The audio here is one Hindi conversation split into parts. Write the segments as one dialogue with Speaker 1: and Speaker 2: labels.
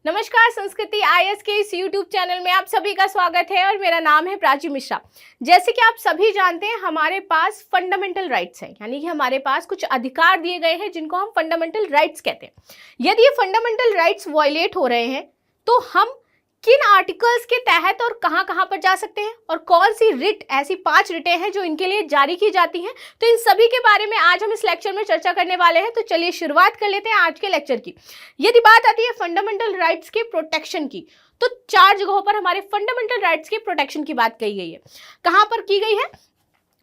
Speaker 1: नमस्कार, संस्कृति आईएएस के इस यूट्यूब चैनल में आप सभी का स्वागत है और मेरा नाम है प्राची मिश्रा। जैसे कि आप सभी जानते हैं, हमारे पास फंडामेंटल राइट्स हैं, यानी कि हमारे पास कुछ अधिकार दिए गए हैं जिनको हम फंडामेंटल राइट्स कहते हैं। यदि ये फंडामेंटल राइट्स वायलेट हो रहे हैं तो हम किन आर्टिकल्स के तहत और कहां पर जा सकते हैं और कौन सी रिट, ऐसी 5 रिटें हैं जो इनके लिए जारी की जाती हैं, तो इन सभी के बारे में आज हम इस लेक्चर में चर्चा करने वाले हैं। तो चलिए शुरुआत कर लेते हैं आज के लेक्चर की। यदि बात आती है फंडामेंटल राइट्स के प्रोटेक्शन की, तो 4 जगहों पर हमारे फंडामेंटल राइट्स के प्रोटेक्शन की बात कही गई है। कहां पर की गई है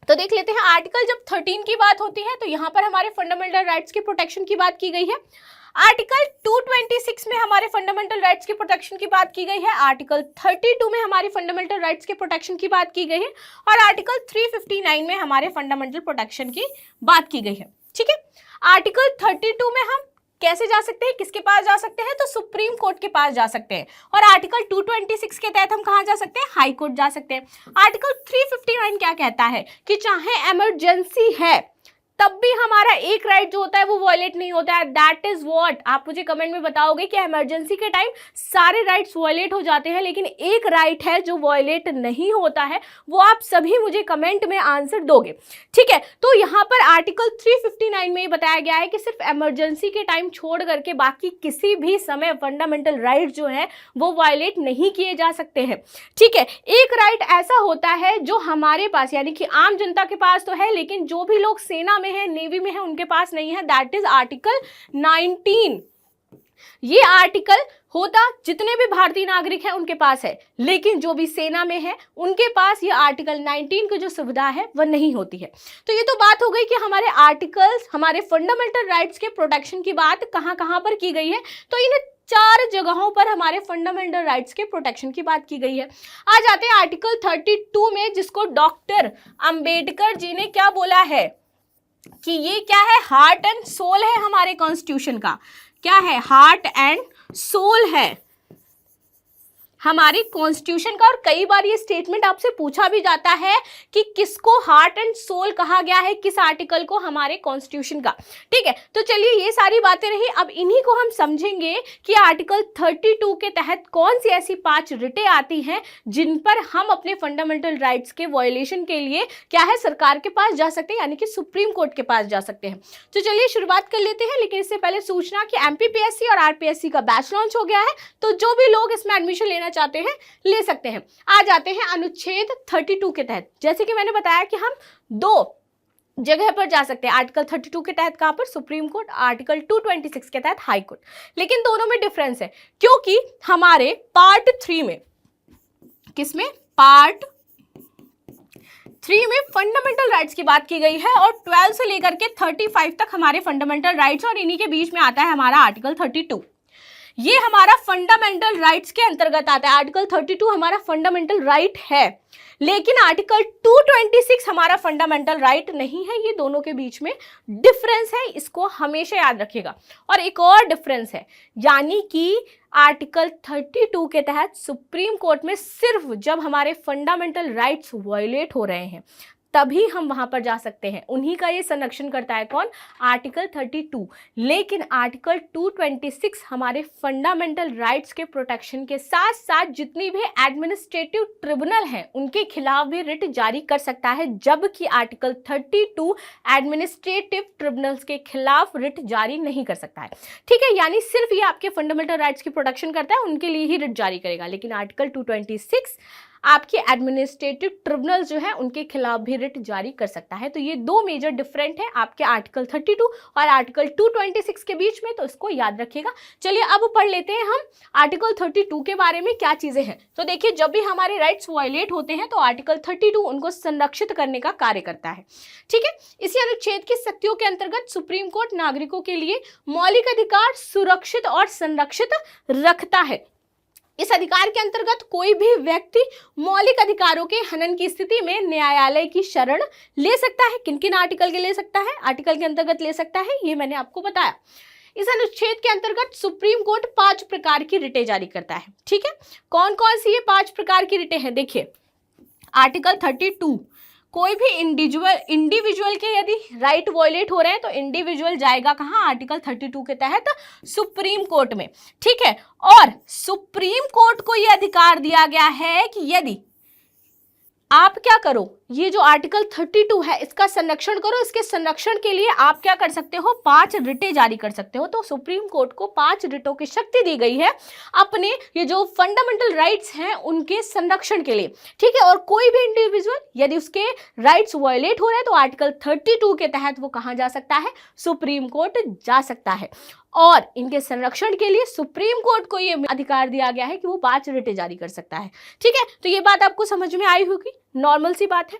Speaker 1: तो देख लेते हैं। आर्टिकल जब 13 की बात होती है तो यहां पर हमारे फंडामेंटल राइट्स के प्रोटेक्शन की बात की गई है। आर्टिकल 226 में हमारे फंडामेंटल राइट्स की प्रोटेक्शन की बात की गई है। आर्टिकल 32 में हमारे फंडामेंटल राइट्स के प्रोटेक्शन की बात की गई है और आर्टिकल 359 में हमारे फंडामेंटल प्रोटेक्शन की बात की गई है। ठीक है, आर्टिकल 32 में हम कैसे जा सकते हैं, किसके पास जा सकते हैं, तो सुप्रीम कोर्ट के पास जा सकते हैं। और आर्टिकल 226 के तहत हम कहां जा सकते हैं, हाई कोर्ट जा सकते हैं। आर्टिकल 359 क्या कहता है कि चाहे इमरजेंसी है तब भी हमारा एक राइट जो होता है वो वायलेट नहीं होता है। दैट इज व्हाट, आप मुझे कमेंट में बताओगे कि इमरजेंसी के टाइम सारे राइट्स वायलेट हो जाते हैं, लेकिन एक राइट है जो वायलेट नहीं होता है, वो आप सभी मुझे कमेंट में आंसर दोगे। ठीक है, तो यहाँ पर आर्टिकल 359 में ये बताया गया है कि सिर्फ इमरजेंसी के टाइम छोड़ करके बाकी किसी भी समय फंडामेंटल राइट जो है वो वायलेट नहीं किए जा सकते हैं। ठीक है, एक राइट ऐसा होता है जो हमारे पास, यानी कि आम जनता के पास तो है, लेकिन जो भी लोग सेना में है, नेवी में है, उनके पास नहीं है। That is article 19। ये आर्टिकल होता जितने भी भारतीय नागरिक हैं उनके पास है, लेकिन जो भी सेना में है उनके पास ये आर्टिकल 19 की जो सुविधा है वह नहीं होती है। तो ये तो बात हो गई कि हमारे आर्टिकल्स, हमारे फंडामेंटल राइट्स के प्रोटेक्शन की बात कहां पर की गई है। तो इन 4 जगहों पर हमारे फंडामेंटल राइट्स के प्रोटेक्शन की बात की गई है। आ जाते हैं आर्टिकल 32 में, जिसको डॉक्टर अंबेडकर जी ने क्या बोला है कि ये क्या है, हार्ट एंड सोल है हमारे कॉन्स्टिट्यूशन का। क्या है, हार्ट एंड सोल है हमारी कॉन्स्टिट्यूशन का। और कई बार ये स्टेटमेंट आपसे पूछा भी जाता है कि किसको हार्ट एंड सोल कहा गया है, किस आर्टिकल को हमारे कॉन्स्टिट्यूशन का। ठीक है, तो चलिए ये सारी बातें रही, अब इन्हीं को हम समझेंगे कि आर्टिकल 32 के तहत कौन सी ऐसी 5 रिटें आती हैं जिन पर हम अपने फंडामेंटल राइट्स के वायलेशन के लिए क्या है, सरकार के पास जा सकते हैं, यानी कि सुप्रीम कोर्ट के पास जा सकते हैं। तो चलिए शुरुआत कर लेते हैं, लेकिन इससे पहले सूचना कि एमपीपीएससी और आरपीएससी का बैच लॉन्च हो गया है, तो जो भी लोग इसमें एडमिशन लेना चाहते हैं ले सकते हैं। आ जाते हैं अनुच्छेद 32 के तहत। जैसे कि मैंने बताया कि हम 2 जगह पर जा सकते हैं। आर्टिकल 32 के तहत कहां पर, सुप्रीम कोर्ट, आर्टिकल 226 के तहत हाई कोर्ट। लेकिन दोनों में डिफरेंस है, क्योंकि हमारे पार्ट 3 में, किसमें, पार्ट 3 में फंडामेंटल राइट्स की बात की गई है और 12 से लेकर के 35 तक हमारे फंडामेंटल राइट्स, और इन्हीं के बीच में आता है हमारा आर्टिकल 32। ये हमारा फंडामेंटल राइट्स के अंतर्गत आता है। आर्टिकल 32 हमारा फंडामेंटल राइट है, लेकिन आर्टिकल 226 हमारा फंडामेंटल राइट नहीं है। ये दोनों के बीच में डिफरेंस है, इसको हमेशा याद रखिएगा। और एक और डिफरेंस है, यानी कि आर्टिकल 32 के तहत सुप्रीम कोर्ट में सिर्फ जब हमारे फंडामेंटल राइट्स वायलेट हो रहे हैं तभी हम वहां पर जा सकते हैं। उन्हीं का ये संरक्षण करता है, कौन, आर्टिकल 32। लेकिन आर्टिकल 226 हमारे फंडामेंटल राइट्स के प्रोटेक्शन के साथ साथ जितनी भी एडमिनिस्ट्रेटिव ट्रिब्यूनल हैं उनके खिलाफ भी रिट जारी कर सकता है, जबकि आर्टिकल 32 एडमिनिस्ट्रेटिव ट्रिब्यूनल्स के खिलाफ रिट जारी नहीं कर सकता है। ठीक है, यानी सिर्फ ये आपके फंडामेंटल राइट्स की प्रोटेक्शन करता है, उनके लिए ही रिट जारी करेगा। लेकिन आर्टिकल 226 आपके एडमिनिस्ट्रेटिव ट्रिब्यूनल जो है उनके खिलाफ भी रिट जारी कर सकता है। तो ये 2 मेजर डिफरेंट है आपके आर्टिकल 32 और आर्टिकल 226 के बीच में, तो इसको याद रखिएगा। चलिए अब पढ़ लेते हैं हम आर्टिकल 32 के बारे में क्या चीजें हैं। तो देखिए, जब भी हमारे राइट्स वायलेट होते हैं तो आर्टिकल 32 उनको संरक्षित करने का कार्य करता है। ठीक है, इसी अनुच्छेद की शक्तियों के अंतर्गत सुप्रीम कोर्ट नागरिकों के लिए मौलिक अधिकार सुरक्षित और संरक्षित रखता है। इस अधिकार के अंतर्गत कोई भी व्यक्ति मौलिक अधिकारों के हनन की स्थिति में न्यायालय की शरण ले सकता है। किन किन आर्टिकल के ले सकता है, आर्टिकल के अंतर्गत ले सकता है, ये मैंने आपको बताया। इस अनुच्छेद के अंतर्गत सुप्रीम कोर्ट 5 प्रकार की रिटें जारी करता है। ठीक है, कौन कौन सी ये 5 प्रकार की रिटें हैं, देखिए। आर्टिकल 32 कोई भी इंडिविजुअल के यदि राइट वायलेट हो रहे हैं तो इंडिविजुअल जाएगा कहाँ, आर्टिकल 32 के तहत सुप्रीम कोर्ट में। ठीक है, और सुप्रीम कोर्ट को यह अधिकार दिया गया है कि यदि आप क्या करो, ये जो आर्टिकल 32 है इसका संरक्षण करो। इसके संरक्षण के लिए आप क्या कर सकते हो, 5 रिटें जारी कर सकते हो। तो सुप्रीम कोर्ट को 5 रिटों की शक्ति दी गई है अपने ये जो फंडामेंटल राइट्स हैं उनके संरक्षण के लिए। ठीक है, और कोई भी इंडिविजुअल यदि उसके राइट्स वायलेट हो रहे हैं तो आर्टिकल 32 के तहत वो कहाँ जा सकता है, सुप्रीम कोर्ट जा सकता है। और इनके संरक्षण के लिए सुप्रीम कोर्ट को ये अधिकार दिया गया है कि वो 5 रिटें जारी कर सकता है। ठीक है, तो ये बात आपको समझ में आई होगी, नॉर्मल सी बात है।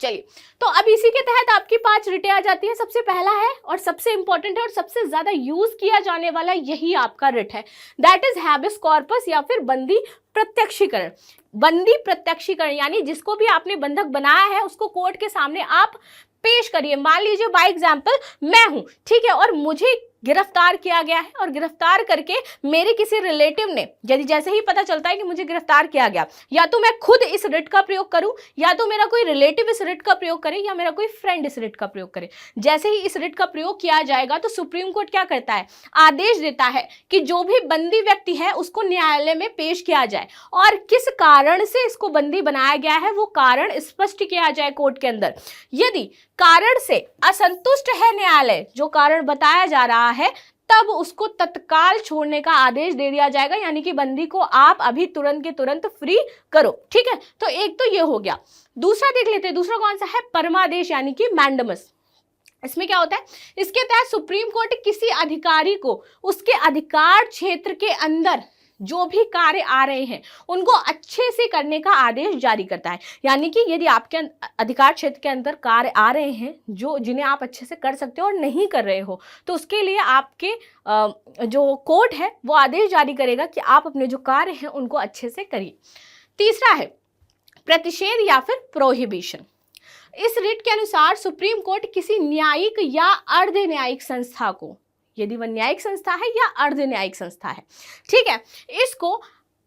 Speaker 1: चलिए, तो अब इसी के तहत आपकी 5 रिटें आ जाती है। सबसे पहला है और सबसे इंपॉर्टेंट है और सबसे ज्यादा यूज किया जाने वाला यही आपका रिट है, दैट इज हैबिस कॉर्पस या फिर बंदी प्रत्यक्षीकरण। बंदी प्रत्यक्षीकरण यानी जिसको भी आपने बंधक बनाया है उसको कोर्ट के सामने आप पेश करिए। मान लीजिए बाय एग्जाम्पल मैं हूं, ठीक है, और मुझे गिरफ्तार किया गया है और गिरफ्तार करके मेरे किसी रिलेटिव ने, यदि जैसे ही पता चलता है कि मुझे गिरफ्तार किया गया, या तो मैं खुद इस रिट का प्रयोग करूं या तो मेरा कोई रिलेटिव इस रिट का प्रयोग करे या मेरा कोई फ्रेंड इस रिट का प्रयोग करे। जैसे ही इस रिट का प्रयोग किया जाएगा तो सुप्रीम कोर्ट क्या करता है, आदेश देता है कि जो भी बंदी व्यक्ति है उसको न्यायालय में पेश किया जाए और किस कारण से इसको बंदी बनाया गया है वो कारण स्पष्ट किया जाए कोर्ट के अंदर। यदि कारण से असंतुष्ट है न्यायालय, जो कारण बताया जा रहा है, तब उसको तत्काल छोड़ने का आदेश दे दिया जाएगा, यानी कि बंदी को आप अभी तुरंत के तुरंत फ्री करो। ठीक है, तो एक तो ये हो गया। दूसरा देख लेते हैं, दूसरा कौन सा है, परमादेश यानी कि मैंडमस। इसमें क्या होता है, इसके तहत सुप्रीम कोर्ट किसी अधिकारी को उसके अधिकार क्षेत्र के अंदर जो भी कार्य आ रहे हैं उनको अच्छे से करने का आदेश जारी करता है। यानी कि यदि आपके अधिकार क्षेत्र के अंदर कार्य आ रहे हैं जो जिन्हें आप अच्छे से कर सकते हो और नहीं कर रहे हो, तो उसके लिए आपके जो कोर्ट है वो आदेश जारी करेगा कि आप अपने जो कार्य हैं उनको अच्छे से करिए। तीसरा है प्रतिषेध या फिर प्रोहिबिशन। इस रिट के अनुसार सुप्रीम कोर्ट किसी न्यायिक या अर्ध न्यायिक संस्था को, यदि वह न्यायिक संस्था है या अर्ध न्यायिक संस्था है, ठीक है, इसको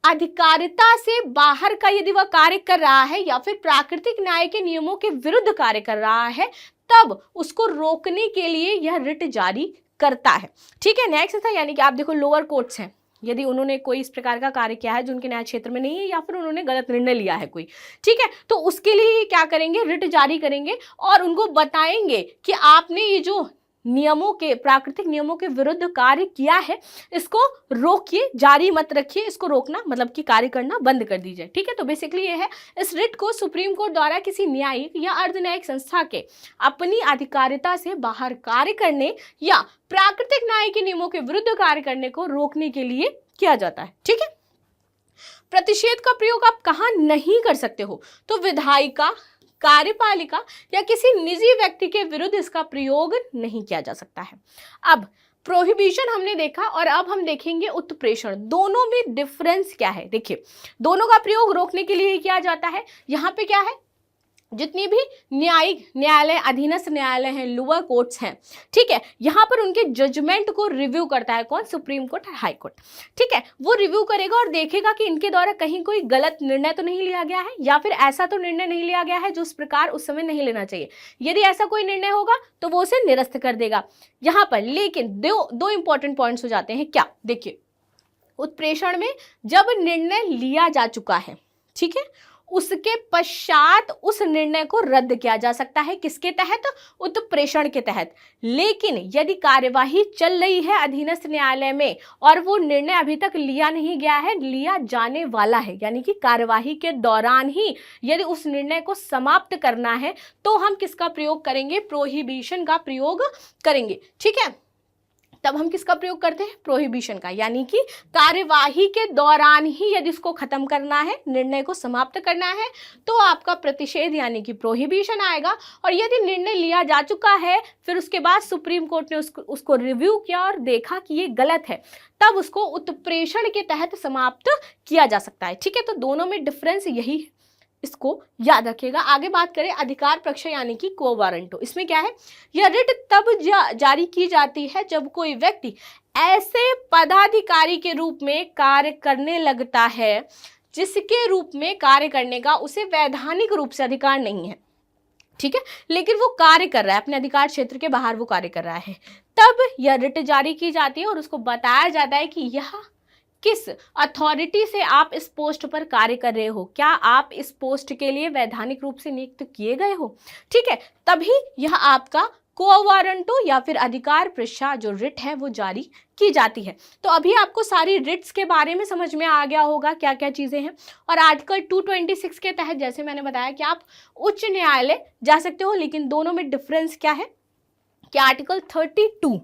Speaker 1: अधिकारिता से बाहर का यदि वह कार्य कर रहा है या फिर प्राकृतिक न्याय के नियमों के विरुद्ध कार्य कर रहा है, तब उसको रोकने के लिए यह रिट जारी करता है। ठीक है, न्यायिक संस्था यानी कि आप देखो लोअर कोर्ट्स हैं, यदि उन्होंने कोई इस प्रकार का कार्य किया है जो उनके न्याय क्षेत्र में नहीं है या फिर उन्होंने गलत निर्णय लिया है कोई, ठीक है, तो उसके लिए क्या करेंगे, रिट जारी करेंगे और उनको बताएंगे कि आपने ये जो नियमों के, प्राकृतिक नियमों के विरुद्ध कार्य किया है, इसको रोकिए, जारी मत रखिए, इसको रोकना मतलब कि कार्य करना बंद कर दीजिए। ठीक है, तो बेसिकली ये है, इस रिट को सुप्रीम कोर्ट द्वारा किसी न्यायिक या अर्ध न्यायिक संस्था के अपनी अधिकारिता से बाहर कार्य करने या प्राकृतिक न्याय के नियमों के विरुद्ध कार्य करने को रोकने के लिए किया जाता है। ठीक है, प्रतिषेध का प्रयोग आप कहाँ नहीं कर सकते हो, तो विधायिका, कार्यपालिका या किसी निजी व्यक्ति के विरुद्ध इसका प्रयोग नहीं किया जा सकता है। अब प्रोहिबिशन हमने देखा और अब हम देखेंगे उत्प्रेषण। दोनों में डिफरेंस क्या है, देखिए, दोनों का प्रयोग रोकने के लिए किया जाता है। यहाँ पे क्या है, जितनी भी न्यायिक न्यायालय, अधीनस्थ न्यायालय हैं, लोअर कोर्ट्स हैं, ठीक है, यहाँ पर उनके जजमेंट को रिव्यू करता है कौन, सुप्रीम कोर्ट और हाई कोर्ट। ठीक है, वो रिव्यू करेगा और देखेगा कि इनके द्वारा कहीं कोई गलत निर्णय तो नहीं लिया गया है या फिर ऐसा तो निर्णय नहीं लिया गया है जो उस प्रकार उस समय नहीं लेना चाहिए। यदि ऐसा कोई निर्णय होगा तो वो उसे निरस्त कर देगा यहाँ पर। लेकिन दो इंपॉर्टेंट पॉइंट्स हो जाते हैं, क्या, देखिए, उत्प्रेषण में जब निर्णय लिया जा चुका है, ठीक है, उसके पश्चात उस निर्णय को रद्द किया जा सकता है, किसके तहत, उत्प्रेषण के तहत। लेकिन यदि कार्यवाही चल रही है अधीनस्थ न्यायालय में और वो निर्णय अभी तक लिया नहीं गया है, लिया जाने वाला है, यानी कि कार्यवाही के दौरान ही यदि उस निर्णय को समाप्त करना है, तो हम किसका प्रयोग करेंगे, प्रोहिबिशन का प्रयोग करेंगे। ठीक है, तब हम किसका प्रयोग करते हैं, प्रोहिबिशन का, यानी कि कार्यवाही के दौरान ही यदि इसको खत्म करना है, निर्णय को समाप्त करना है, तो आपका प्रतिषेध यानी कि प्रोहिबिशन आएगा। और यदि निर्णय लिया जा चुका है, फिर उसके बाद सुप्रीम कोर्ट ने उसको रिव्यू किया और देखा कि ये गलत है, तब उसको उत्प्रेषण के तहत समाप्त किया जा सकता है। ठीक है, तो दोनों में डिफरेंस यही है, इसको याद रखिएगा। आगे बात करें अधिकार पक्ष यानी कि क्वो वारंटो। इसमें क्या है, यह रिट तब जारी की जाती है जब कोई व्यक्ति ऐसे पदाधिकारी के रूप में कार्य करने लगता है जिसके रूप में कार्य करने का उसे वैधानिक रूप से अधिकार नहीं है। ठीक है, लेकिन वो कार्य कर रहा है, अपने अधिकार क्षेत्र के बाहर वो कार्य कर रहा है, तब यह रिट जारी की जाती है और उसको बताया जाता है कि यह किस अथॉरिटी से आप इस पोस्ट पर कार्य कर रहे हो, क्या आप इस पोस्ट के लिए वैधानिक रूप से नियुक्त किए गए हो। ठीक है, तभी यह आपका को वारंटो या फिर अधिकार पृष्ठा जो रिट है वो जारी की जाती है। तो अभी आपको सारी रिट्स के बारे में समझ में आ गया होगा क्या क्या चीजें हैं। और आर्टिकल 226 के तहत जैसे मैंने बताया कि आप उच्च न्यायालय जा सकते हो, लेकिन दोनों में डिफरेंस क्या है कि आर्टिकल 32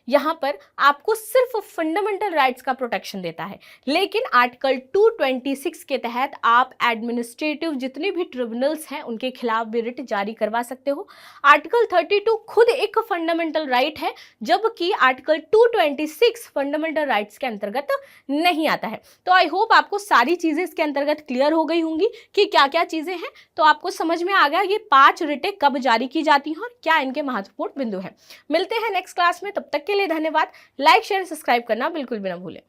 Speaker 1: यहाँ पर आपको सिर्फ फंडामेंटल राइट्स का प्रोटेक्शन देता है, लेकिन आर्टिकल 226 के तहत आप एडमिनिस्ट्रेटिव जितने भी ट्रिब्यूनल्स हैं उनके खिलाफ भी रिट जारी करवा सकते हो। आर्टिकल 32 खुद एक फंडामेंटल राइट है, जबकि आर्टिकल 226 फंडामेंटल राइट्स के अंतर्गत नहीं आता है। तो आई होप आपको सारी चीजें इसके अंतर्गत क्लियर हो गई होंगी कि क्या क्या चीजें हैं। तो आपको समझ में आ गया ये 5 रिटें कब जारी की जाती हैं और क्या इनके महत्वपूर्ण बिंदु हैं। मिलते हैं नेक्स्ट क्लास में, तब तक के लिए धन्यवाद। लाइक शेयर सब्सक्राइब करना बिल्कुल भी ना भूलें।